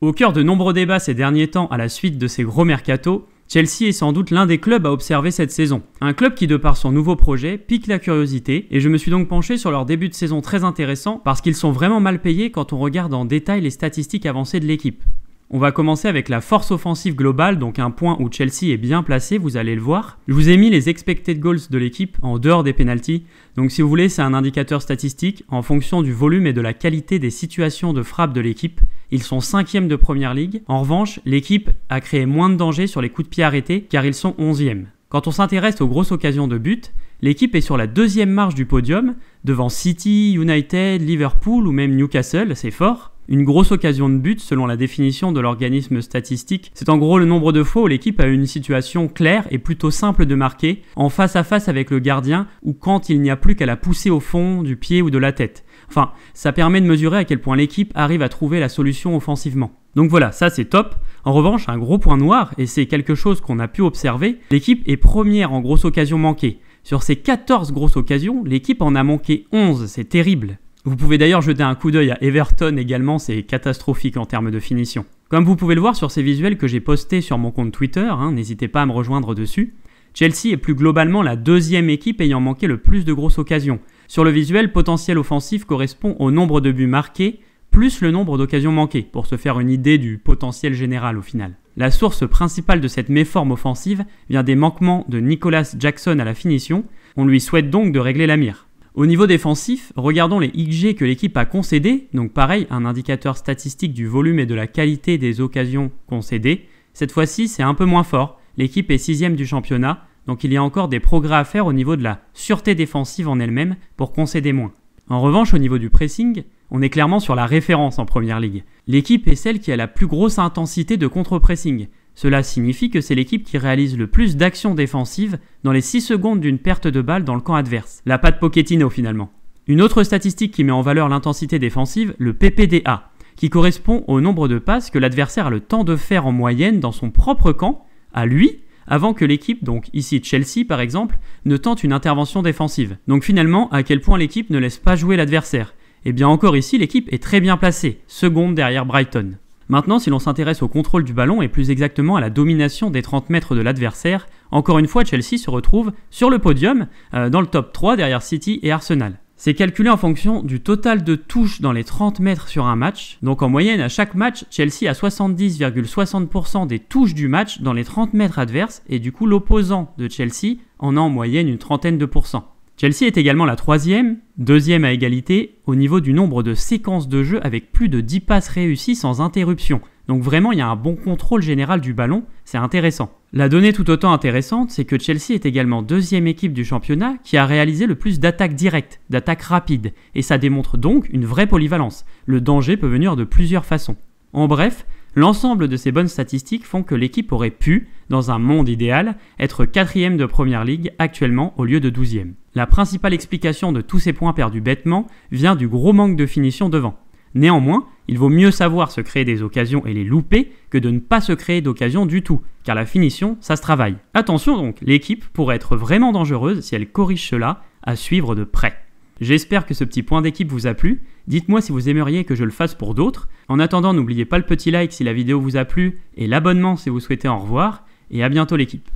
Au cœur de nombreux débats ces derniers temps à la suite de ces gros mercatos, Chelsea est sans doute l'un des clubs à observer cette saison. Un club qui, de par son nouveau projet, pique la curiosité, et je me suis donc penché sur leur début de saison très intéressant parce qu'ils sont vraiment mal payés quand on regarde en détail les statistiques avancées de l'équipe. On va commencer avec la force offensive globale, donc un point où Chelsea est bien placé, vous allez le voir. Je vous ai mis les expected goals de l'équipe en dehors des penalties. Donc si vous voulez, c'est un indicateur statistique en fonction du volume et de la qualité des situations de frappe de l'équipe. Ils sont 5e de Première Ligue. En revanche, l'équipe a créé moins de dangers sur les coups de pied arrêtés car ils sont 11e. Quand on s'intéresse aux grosses occasions de but, l'équipe est sur la 2e marche du podium, devant City, United, Liverpool ou même Newcastle, c'est fort. Une grosse occasion de but, selon la définition de l'organisme statistique, c'est en gros le nombre de fois où l'équipe a eu une situation claire et plutôt simple de marquer, en face à face avec le gardien ou quand il n'y a plus qu'à la pousser au fond du pied ou de la tête. Enfin, ça permet de mesurer à quel point l'équipe arrive à trouver la solution offensivement. Donc voilà, ça c'est top. En revanche, un gros point noir, et c'est quelque chose qu'on a pu observer, l'équipe est première en grosses occasions manquées. Sur ces 14 grosses occasions, l'équipe en a manqué 11, c'est terrible. Vous pouvez d'ailleurs jeter un coup d'œil à Everton également, c'est catastrophique en termes de finition. Comme vous pouvez le voir sur ces visuels que j'ai postés sur mon compte Twitter, n'hésitez pas à me rejoindre dessus, Chelsea est plus globalement la 2e équipe ayant manqué le plus de grosses occasions. Sur le visuel, potentiel offensif correspond au nombre de buts marqués plus le nombre d'occasions manquées, pour se faire une idée du potentiel général au final. La source principale de cette méforme offensive vient des manquements de Nicolas Jackson à la finition, on lui souhaite donc de régler la mire. Au niveau défensif, regardons les XG que l'équipe a concédés, donc pareil, un indicateur statistique du volume et de la qualité des occasions concédées. Cette fois-ci, c'est un peu moins fort, l'équipe est 6e du championnat, donc il y a encore des progrès à faire au niveau de la sûreté défensive en elle-même pour concéder moins. En revanche, au niveau du pressing, on est clairement sur la référence en Première Ligue. L'équipe est celle qui a la plus grosse intensité de contre-pressing. Cela signifie que c'est l'équipe qui réalise le plus d'actions défensives dans les 6 secondes d'une perte de balle dans le camp adverse. La patte Pochettino finalement. Une autre statistique qui met en valeur l'intensité défensive, le PPDA, qui correspond au nombre de passes que l'adversaire a le temps de faire en moyenne dans son propre camp, à lui, avant que l'équipe, donc ici Chelsea par exemple, ne tente une intervention défensive. Donc finalement, à quel point l'équipe ne laisse pas jouer l'adversaire. Et bien encore ici, l'équipe est très bien placée, seconde derrière Brighton. Maintenant, si l'on s'intéresse au contrôle du ballon et plus exactement à la domination des 30 mètres de l'adversaire, encore une fois, Chelsea se retrouve sur le podium, dans le top 3 derrière City et Arsenal. C'est calculé en fonction du total de touches dans les 30 mètres sur un match. Donc en moyenne, à chaque match, Chelsea a 70,60% des touches du match dans les 30 mètres adverses et du coup l'opposant de Chelsea en a en moyenne une trentaine de pourcents. Chelsea est également la 3e, 2e à égalité, au niveau du nombre de séquences de jeu avec plus de 10 passes réussies sans interruption. Donc vraiment, il y a un bon contrôle général du ballon, c'est intéressant. La donnée tout autant intéressante, c'est que Chelsea est également 2e équipe du championnat qui a réalisé le plus d'attaques directes, d'attaques rapides, et ça démontre donc une vraie polyvalence. Le danger peut venir de plusieurs façons. En bref, l'ensemble de ces bonnes statistiques font que l'équipe aurait pu, dans un monde idéal, être 4e de Première Ligue actuellement au lieu de 12e. La principale explication de tous ces points perdus bêtement vient du gros manque de finition devant. Néanmoins, il vaut mieux savoir se créer des occasions et les louper que de ne pas se créer d'occasions du tout, car la finition, ça se travaille. Attention donc, l'équipe pourrait être vraiment dangereuse si elle corrige cela, à suivre de près. J'espère que ce petit point d'équipe vous a plu. Dites-moi si vous aimeriez que je le fasse pour d'autres. En attendant, n'oubliez pas le petit like si la vidéo vous a plu et l'abonnement si vous souhaitez en revoir. Et à bientôt l'équipe.